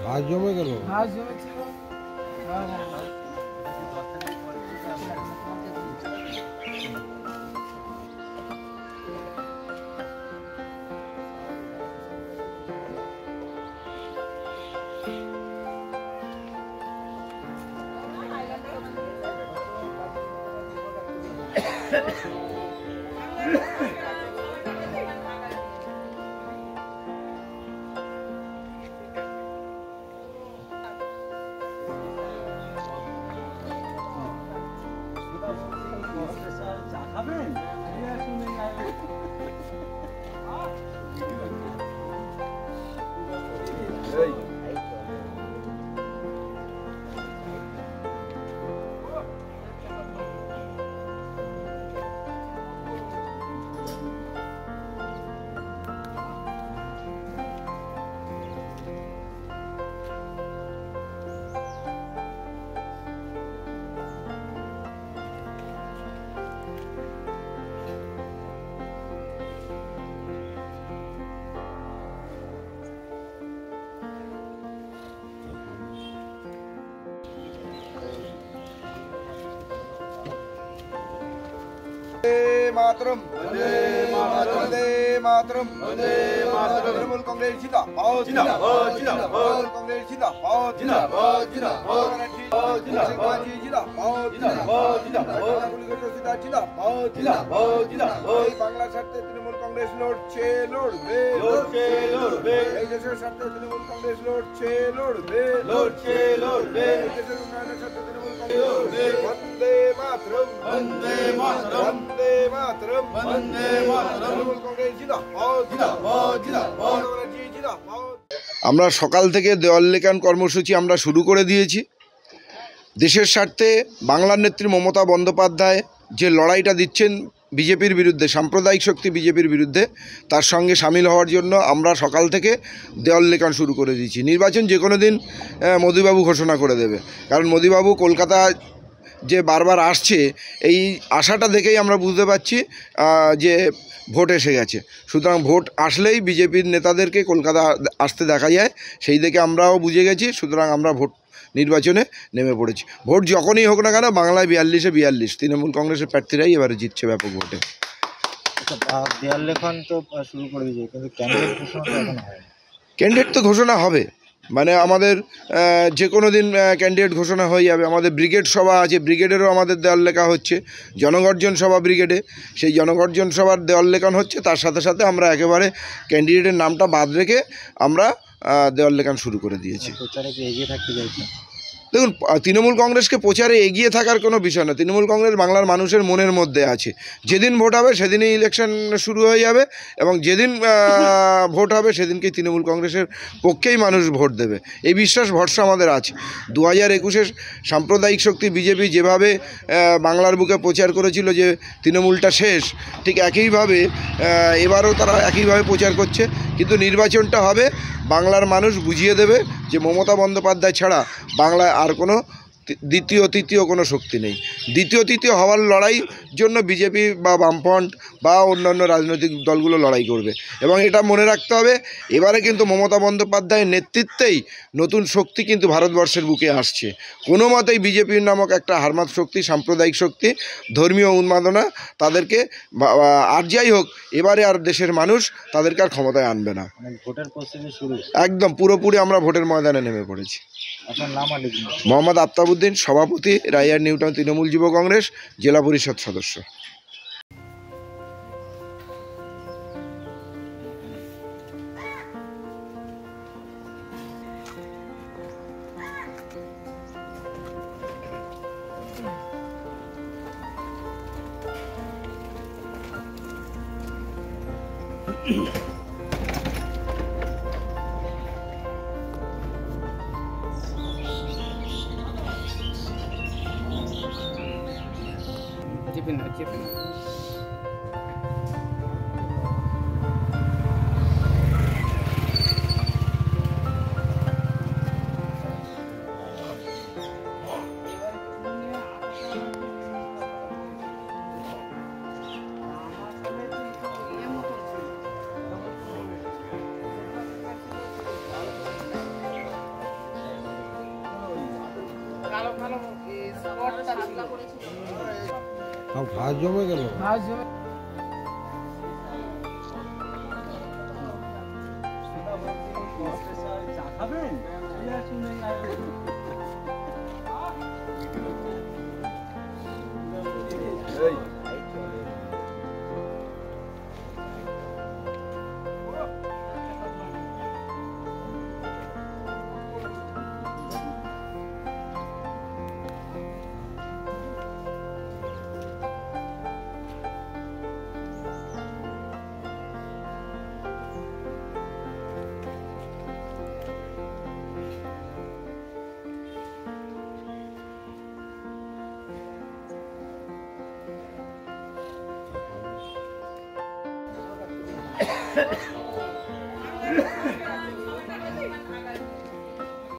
ঘাস জমে গেল, ঘাস জমেছিল। मातरम वंदे मातरम वंदे मातरम वंदे मातरम तृणमूल कांग्रेस जिंदाबाद जिंदाबाद जिंदाबाद कांग्रेस जिंदाबाद जिंदाबाद जिंदाबाद जिंदाबाद जिंदाबाद जिंदाबाद जिंदाबाद जिंदाबाद বাংলার স্বার্থে তৃণমূল কংগ্রেস লড়ছে লড়বে লড়ছে লড়বে এই দেশের স্বার্থে তৃণমূল কংগ্রেস লড়ছে লড়বে লড়ছে লড়বে এই দেশের উন্নয়নের স্বার্থে তৃণমূল কংগ্রেস লড়বে বন্দে মাতরম বন্দে মাতরম বন্দে মাতরম বন্দে মাতরম তৃণমূল কংগ্রেস জিন্দাবাদ জিন্দাবাদ জিন্দাবাদ জিন্দাবাদ। আমরা সকাল থেকে দেওয়াল লেখান কর্মসূচি আমরা শুরু করে দিয়েছি। দেশের স্বার্থে বাংলার নেত্রী মমতা বন্দ্যোপাধ্যায় যে লড়াইটা দিচ্ছেন বিজেপির বিরুদ্ধে, সাম্প্রদায়িক শক্তি বিজেপির বিরুদ্ধে, তার সঙ্গে সামিল হওয়ার জন্য আমরা সকাল থেকে দেওয়াল লেখান শুরু করে দিয়েছি। নির্বাচন যে কোনো দিন মোদিবাবু ঘোষণা করে দেবে, কারণ মোদিবাবু কলকাতা যে বারবার আসছে এই আশাটা দেখেই আমরা বুঝতে পারছি যে ভোট এসে গেছে। সুতরাং ভোট আসলেই বিজেপির নেতাদেরকে কলকাতা আসতে দেখা যায়, সেই দেখে আমরাও বুঝে গেছি। সুতরাং আমরা ভোট নির্বাচনে নেমে পড়েছি। ভোট যখনই হোক না কেন বাংলায় 42-এ 42 তৃণমূল কংগ্রেসের প্রার্থীরাই এবারে জিতছে ব্যাপক ভোটে। দেওয়াল লেখন তো শুরু করে দিয়েছে, কিন্তু ক্যান্ডিডেট ঘোষণা তো এখন হয়। ক্যান্ডিডেট তো ঘোষণা হবে, মানে আমাদের যে কোনো দিন ক্যান্ডিডেট ঘোষণা হয়ে যাবে। আমাদের ব্রিগেড সভা আছে, ব্রিগেডেরও আমাদের দেওয়াল লেখা হচ্ছে। জনগর্জন সভা ব্রিগেডে, সেই জনগর্জন সভার দেওয়াল লেখন হচ্ছে। তার সাথে সাথে আমরা একেবারে ক্যান্ডিডেটের নামটা বাদ রেখে আমরা দেওয়াল লেখান শুরু করে দিয়েছি। প্রচারে কি এগিয়ে থাকতে চাইছেন? দেখুন, তৃণমূল কংগ্রেসকে প্রচারে এগিয়ে থাকার কোনো বিষয় না। তৃণমূল কংগ্রেস বাংলার মানুষের মনের মধ্যে আছে। যেদিন ভোট হবে সেদিনই ইলেকশন শুরু হয়ে যাবে, এবং যেদিন ভোট হবে সেদিনকেই তৃণমূল কংগ্রেসের পক্ষেই মানুষ ভোট দেবে, এই বিশ্বাস ভরসা আমাদের আছে। 2021-এর সাম্প্রদায়িক শক্তি বিজেপি যেভাবে বাংলার বুকে প্রচার করেছিল যে তৃণমূলটা শেষ, ঠিক একইভাবে এবারও তারা একইভাবে প্রচার করছে। কিন্তু নির্বাচনটা হবে, বাংলার মানুষ বুঝিয়ে দেবে যে মমতা বন্দ্যোপাধ্যায় ছাড়া বাংলায় আর কোনো দ্বিতীয় তৃতীয় কোনো শক্তি নেই। দ্বিতীয় তৃতীয় হওয়ার লড়াই জন্য বিজেপি বা বামফ্রন্ট বা অন্যান্য রাজনৈতিক দলগুলো লড়াই করবে। এবং এটা মনে রাখতে হবে, এবারে কিন্তু মমতা বন্দ্যোপাধ্যায়ের নেতৃত্বেই নতুন শক্তি কিন্তু ভারতবর্ষের বুকে আসছে। কোনো মতেই বিজেপির নামক একটা হারমাত শক্তি, সাম্প্রদায়িক শক্তি, ধর্মীয় উন্মাদনা তাদেরকে আর যাই হোক এবারে আর দেশের মানুষ তাদেরকে আর ক্ষমতায় আনবে না। মানে ভোটের প্রস্তুতি শুরু একদম পুরোপুরি আমরা ভোটের ময়দানে নেমে পড়েছি। আপনার নাম আর লিখুন। মোহাম্মদ আফতাবউদ্দিন, সভাপতি, রাইয়ার নিউটাউন তৃণমূল যুব কংগ্রেস, জেলা পরিষদ সদস্য। ঘাস জমে গেল। Ha ha ha.